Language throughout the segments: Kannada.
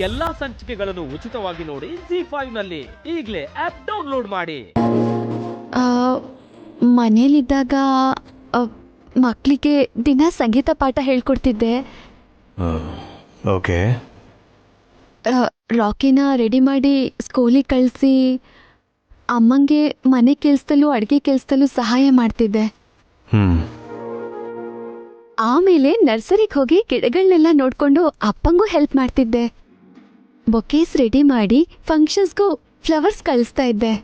ಎಲ್ಲಾ ಸಂಚಿಕೆಗಳನ್ನು ಉಚಿತವಾಗಿ ನೋಡಿ ZEE5 ನಲ್ಲಿ. ಈಗಲೇ ಆಪ್ ಡೌನ್ಲೋಡ್ ಮಾಡಿ. ಮನೇಲಿದ್ದಾಗ ಮಕ್ಕಳಿಗೆ ದಿನ ಸಂಗೀತ ಪಾಠ ಹೇಳ್ಕೊಡ್ತಿದ್ದೆ. ಓಕೆ. ರಾಕಿನ ರೆಡಿ ಮಾಡಿ ಸ್ಕೂಲಿಗೆ ಕಳಿಸಿ ಅಮ್ಮಂಗೆ ಮನೆ ಕೆಲಸದಲ್ಲೂ ಅಡುಗೆ ಕೆಲಸದಲ್ಲೂ ಸಹಾಯ ಮಾಡ್ತಿದ್ದೆ. ಆಮೇಲೆ ನರ್ಸರಿಗೆ ಹೋಗಿ ಗಿಡಗಳನ್ನೆಲ್ಲ ನೋಡ್ಕೊಂಡು ಅಪ್ಪಂಗೂ ಹೆಲ್ಪ್ ಮಾಡ್ತಿದ್ದೆ. ಬೊಕೇಸ್ ರೆಡಿ ಮಾಡಿ ಫಂಕ್ಷನ್ಸ್ಗೂ ಫ್ಲವರ್ಸ್ ಕಳಿಸ್ತಾ ಇದ್ದೆ.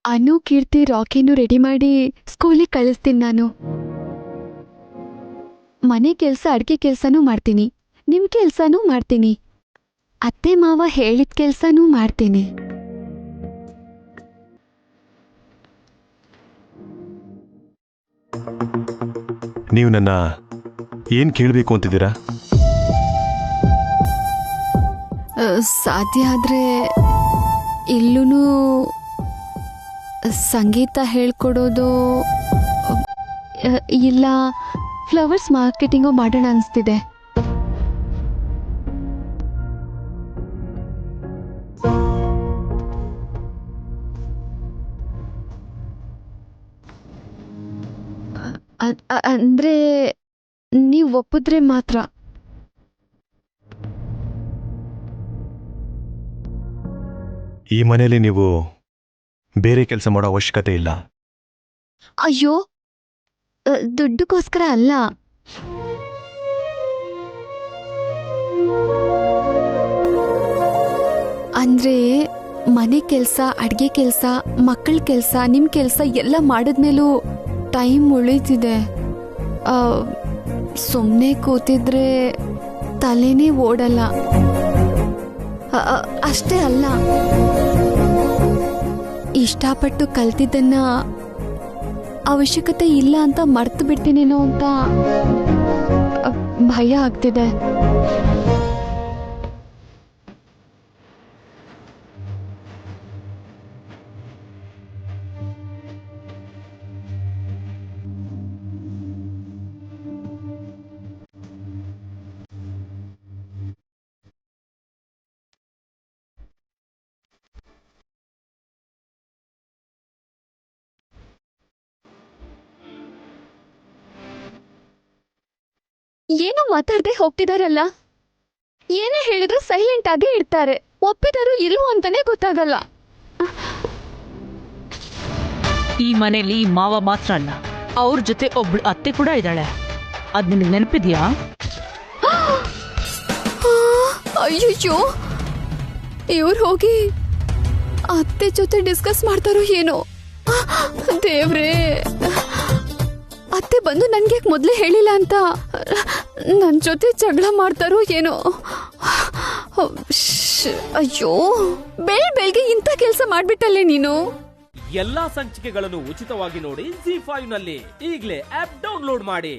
ಅನು, ಕೀರ್ತಿ, ರಾಕಿನೂ ರೆಡಿ ಮಾಡಿ ಸ್ಕೂಲಿಗೆ ಕಳಿಸ್ತೀನಿ. ನಾನು ಮನೆ ಕೆಲಸ ಅಡುಗೆ ಕೆಲಸನೂ ಮಾಡ್ತೀನಿ, ನಿಮ್ಮ ಕೆಲಸನೂ ಮಾಡ್ತೀನಿ, ಅತ್ತೆ ಮಾವ ಹೇಳಿದ ಕೆಲಸನೂ ಮಾಡ್ತೀನಿ. ನೀವು ನನ್ನ ಏನು ಕೇಳಬೇಕು ಅಂತಿದ್ದೀರಾ? ಸಾಧ್ಯ ಆದರೆ ಇಲ್ಲೂ ಸಂಗೀತ ಹೇಳ್ಕೊಡೋದು ಇಲ್ಲ ಫ್ಲವರ್ಸ್ ಮಾರ್ಕೆಟಿಂಗು ಮಾಡೋಣ ಅನಿಸ್ತಿದೆ. ಅಂದರೆ ನೀವು ಒಪ್ಪಿದ್ರೆ ಮಾತ್ರ. ಈ ಮನೆಯಲ್ಲಿ ನೀವು ಬೇರೆ ಕೆಲಸ ಮಾಡೋ ಅವಶ್ಯಕತೆ ಇಲ್ಲ. ಅಯ್ಯೋ, ದುಡ್ಡುಗೋಸ್ಕರ ಅಲ್ಲ. ಅಂದರೆ ಮನೆ ಕೆಲಸ, ಅಡುಗೆ ಕೆಲಸ, ಮಕ್ಕಳ ಕೆಲಸ, ನಿಮ್ಮ ಕೆಲಸ ಎಲ್ಲ ಮಾಡಿದ್ಮೇಲೂ ಟೈಮ್ ಉಳಿತಿದೆ. ಸುಮ್ಮನೆ ಕೂತಿದ್ರೆ ತಲೆನೇ ಓಡಲ್ಲ. ಅಷ್ಟೇ ಅಲ್ಲ, ಇಷ್ಟಪಟ್ಟು ಕಲ್ತಿದ್ದನ್ನ ಅವಶ್ಯಕತೆ ಇಲ್ಲ ಅಂತ ಮರ್ತು ಬಿಡ್ತೀನೇನೋ ಅಂತ ಭಯ ಆಗ್ತಿದೆ. ಏನೋ ಮಾತಾಡದೆ ಹೋಗ್ತಿದಾರಲ್ಲ, ಏನೇ ಹೇಳಿದ್ರು ಸೈಲೆಂಟ್ ಆಗೇ ಇರ್ತಾರೆ. ಒಪ್ಪಿದಾರು ಇಲ್ವೋ ಅಂತಾನೆ ಗೊತ್ತಾಗಲ್ಲ. ಈ ಮನೇಲಿ ಮಾವ ಮಾತ್ರ ಅಲ್ಲ, ಅವ್ರ ಜೊತೆ ಒಬ್ಳು ಅತ್ತೆ ಕೂಡ ಇದ್ದಾಳೆ. ಅದ್ ನಿನಗೆ ನೆನಪಿದ್ಯಾ? ಅಯ್ಯೋ, ಇವ್ರು ಹೋಗಿ ಅತ್ತೆ ಜೊತೆ ಡಿಸ್ಕಸ್ ಮಾಡ್ತಾರೋ ಏನೋ. ದೇವ್ರೇ, ಅತ್ತೆ ಬಂದು ನನ್ಗೆ ಮೊದಲೇ ಹೇಳಿಲ್ಲ ಅಂತ ನನ್ನ ಜೊತೆ ಜಗಳ ಮಾಡ್ತಾರೋ ಏನೋ. ಅಯ್ಯೋ, ಬೆಳಗ್ಗೆ ಇಂಥ ಕೆಲಸ ಮಾಡ್ಬಿಟ್ಟಲ್ಲೇ ನೀನು. ಎಲ್ಲಾ ಸಂಚಿಕೆಗಳನ್ನು ಉಚಿತವಾಗಿ ನೋಡಿ ZEE5 ನಲ್ಲಿ. ಈಗಲೇ ಆಪ್ ಡೌನ್ಲೋಡ್ ಮಾಡಿ.